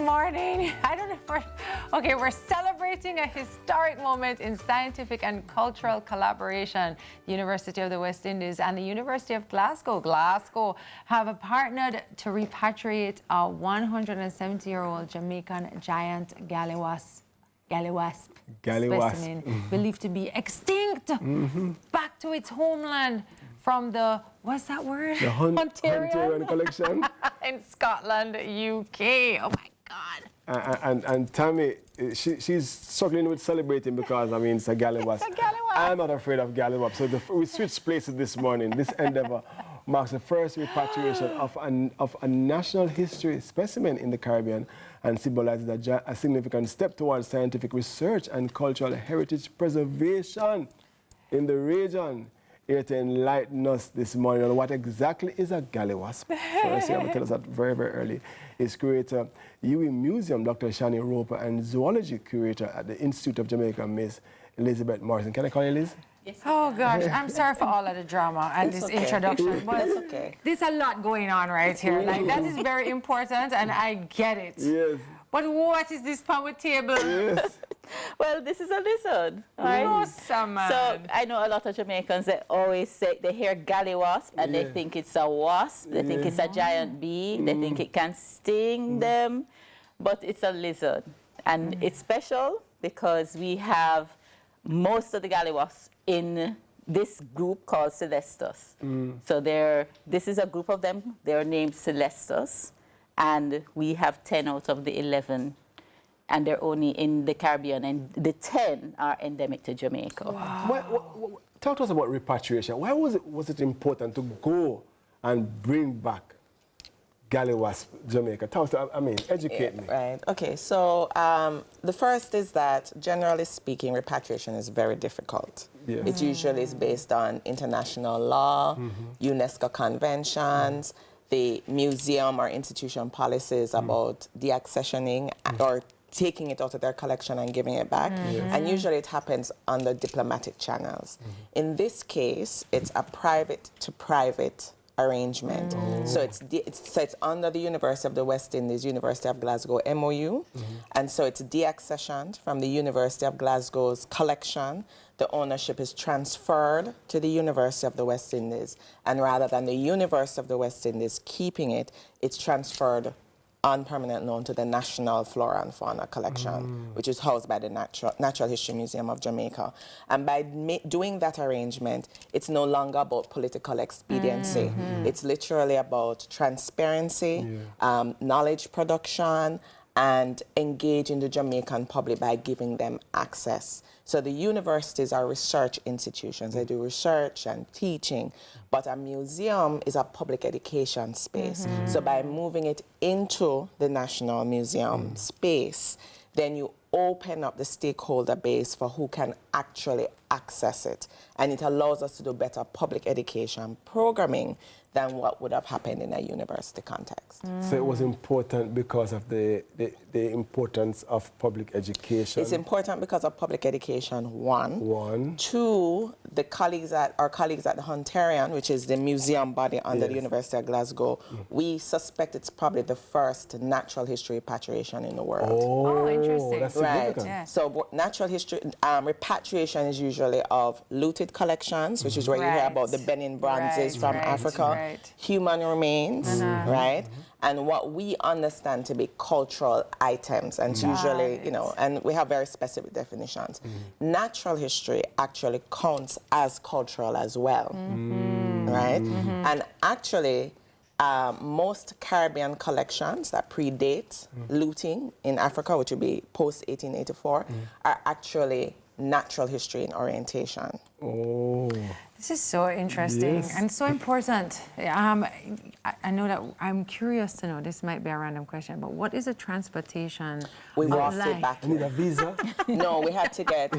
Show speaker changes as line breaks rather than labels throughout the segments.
morning. I don't know if we're celebrating a historic moment in scientific and cultural collaboration. The University of the West Indies and the University of Glasgow have partnered to repatriate a 170-year-old Jamaican giant Galliwasp specimen believed to be extinct back to its homeland from the, what's that word?
The Hunterian collection.
In Scotland, UK. Oh my God.
And Tami, she's struggling with celebrating because, I mean, it's a Galliwasp.
It's a Galliwasp.
I'm not afraid of Galliwasp. So we switched places this morning. This endeavor marks the first repatriation of a national history specimen in the Caribbean and symbolizes a significant step towards scientific research and cultural heritage preservation in the region. Here to enlighten us this morning on what exactly is a Galliwasp. First, you have to tell us that very, very early. Is curator, UWI Museum, Dr. Shani Roper, and zoology curator at the Institute of Jamaica, Miss Elizabeth Morrison. Can I call you Liz?
Yes. Oh gosh, I'm sorry for all of the drama and this introduction, but there's a lot going on right here. Like, that is very important, and I get it.
Yes.
But what is this power table?
Yes.
Well, this is a lizard, right?
Awesome, man.
So I know a lot of Jamaicans, they always say, they hear Galliwasp and they think it's a wasp, they think it's a giant bee, they think it can sting them, but it's a lizard. And it's special because we have most of the Galliwasps in this group called Celestus. So this is a group of them, they're named Celestus, and we have 10 out of the 11. And they're only in the Caribbean, and the 10 are endemic to Jamaica.
Wow. Talk to us about repatriation. Why was it important to go and bring back Galliwasp Jamaica? Talk to, I mean, educate me.
Right. Okay. So the first is that, generally speaking, repatriation is very difficult.
Yes.
It usually is based on international law, UNESCO conventions, the museum or institution policies about deaccessioning or taking it out of their collection and giving it back. And usually it happens under diplomatic channels. In this case, it's a private-to-private arrangement. So it's under the University of the West Indies, University of Glasgow MOU. And so it's deaccessioned from the University of Glasgow's collection. The ownership is transferred to the University of the West Indies. And rather than the University of the West Indies keeping it, it's transferred on permanent loan to the National Flora and Fauna Collection, which is housed by the Natural History Museum of Jamaica. And by doing that arrangement, it's no longer about political expediency. It's literally about transparency, knowledge production, and engaging the Jamaican public by giving them access. So the universities are research institutions. They do research and teaching, but a museum is a public education space. So by moving it into the National Museum space, then you open up the stakeholder base for who can actually access it. And it allows us to do better public education programming than what would have happened in a university context.
So it was important because of the importance of public education.
It's important because of public education, one. Two, our colleagues at the Hunterian, which is the museum body under the University of Glasgow, we suspect it's probably the first natural history repatriation in the world.
Oh, interesting.
That's
right.
Yeah.
So natural history, repatriation is usually of looted collections, which is where you hear about the Benin bronzes from Africa. Human remains, right? And what we understand to be cultural items, and usually, you know, and we have very specific definitions. Natural history actually counts as cultural as well, right? And actually, most Caribbean collections that predate looting in Africa, which would be post-1884, are actually natural history in orientation.
Oh.
This is so interesting and so important. I know that I'm curious to know, this might be a random question, but what is the transportation?
We walked it back.
You need a visa?
No, we had to get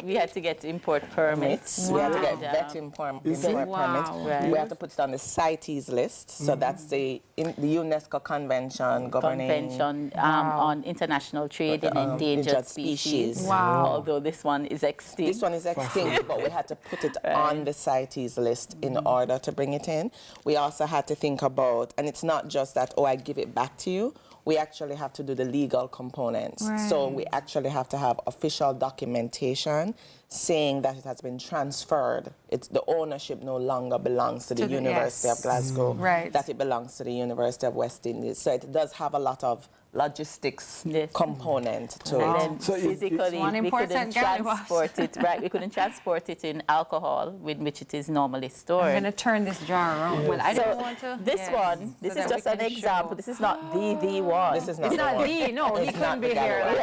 we had to get import permits.
We had to get vet import permits.
Right.
We have to put it on the CITES list. So that's the UNESCO convention governing
on international trade in endangered species.
Wow.
Although this one is extinct.
This one is extinct, but we had to put it on the CITES list in order to bring it in. We also had to think about, and it's not just that, oh, I give it back to you. we actually have to do the legal components. So we actually have to have official documentation saying that it has been transferred. The ownership no longer belongs to the University of Glasgow, that it belongs to the University of West Indies. So it does have a lot of logistics component to it.
And so physically, we couldn't transport it, right? We couldn't transport it in alcohol, with which it is normally stored.
I'm going to turn this jar around. Well, I don't want to.
This one, this is just an example. This is not the one.
This is not
It's not the, no, he couldn't be here.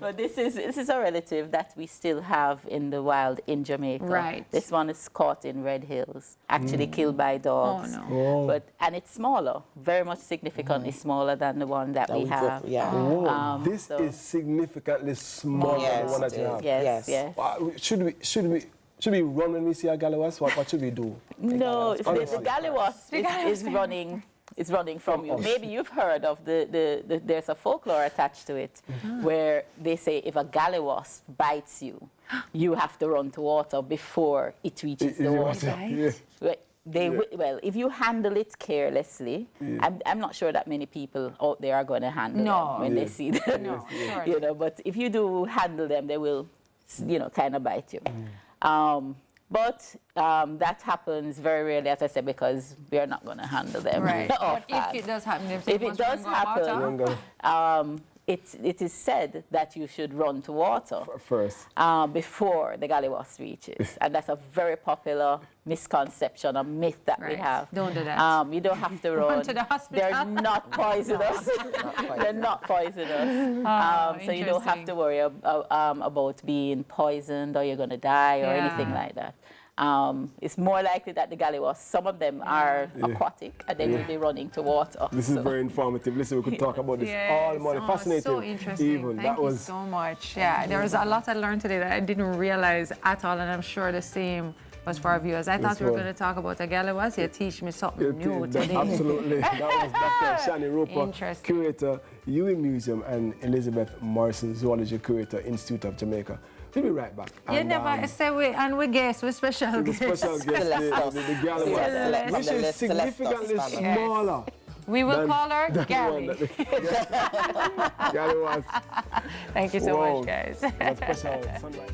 But this is a relative that we still have in the wild in Jamaica.
Right.
This one is caught in Red Hills, actually killed by dogs.
Oh, no.
And it's smaller, very much significantly smaller than the one that we have.
This is significantly smaller than the one that you have.
Yes.
Should we run when we see a Galliwasp? What should we do?
No, the Galliwasp is running. It's running from you. Maybe you've heard of there's a folklore attached to it where they say if a Galliwasp bites you, you have to run to water before it reaches the water. Well, if you handle it carelessly, I'm not sure that many people out there are going to handle them when they see them. But if you do handle them, they will, kind of bite you. But that happens very rarely, as I said, because we are not going to handle them.
Right. But if it does happen,
if it does happen, it is said that you should run to water
first
before the Galliwasp reaches, and that's a very popular misconception, a myth that we have.
Don't do that.
You don't have to run.
To the hospital.
They're not poisonous. They're not poisonous. So you don't have to worry about being poisoned or you're going to die or anything like that. It's more likely that the Galliwasp, some of them are aquatic and they will be running to water.
This is very informative. Listen, we could talk about this all morning. Fascinating.
So interesting. Thank you so much. Yeah, there was a lot I learned today that I didn't realize at all, and I'm sure the same was for our viewers. I thought we were going to talk about a Galliwasp. You teach me something new today.
Absolutely. That was Dr. Shani Roper, curator, Ewing Museum, and Elizabeth Morrison, zoology curator, Institute of Jamaica. We'll be right back.
You never say we guess, we special guest.
The special guest, the Galliwasp, which is significantly smaller.
We will call her Gally.
Galliwasp.
Thank you so much, guys.
That's special sunlight.